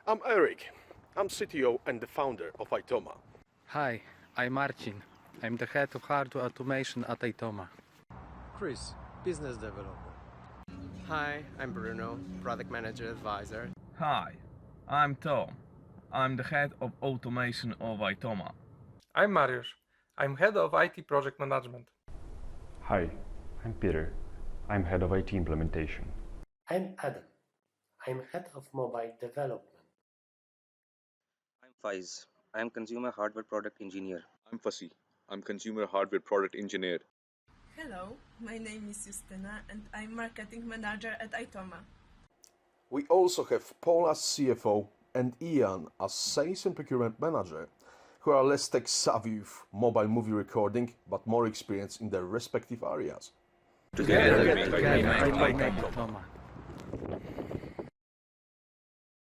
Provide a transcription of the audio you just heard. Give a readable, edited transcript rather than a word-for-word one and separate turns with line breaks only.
I'm Eric. I'm CTO and the founder of Itoma.
Hi, I'm Marcin. I'm the head of hardware automation at Itoma.
Chris, business developer.
Hi, I'm Bruno, product manager advisor.
Hi, I'm Tom. I'm the head of automation of Itoma.
I'm Mariusz. I'm head of IT project management.
Hi, I'm Peter. I'm head of IT implementation.
I'm Adam. I'm head of mobile development.
I'm Faiz. I'm consumer hardware product engineer.
I'm Fasi. I'm consumer hardware product engineer.
Hello, my name is Justyna and I'm marketing manager at Itoma.
We also have Paul as CFO and Ian as sales and procurement manager, who are less tech savvy with mobile movie recording but more experienced in their respective areas.
Together
We make
we make
Itoma.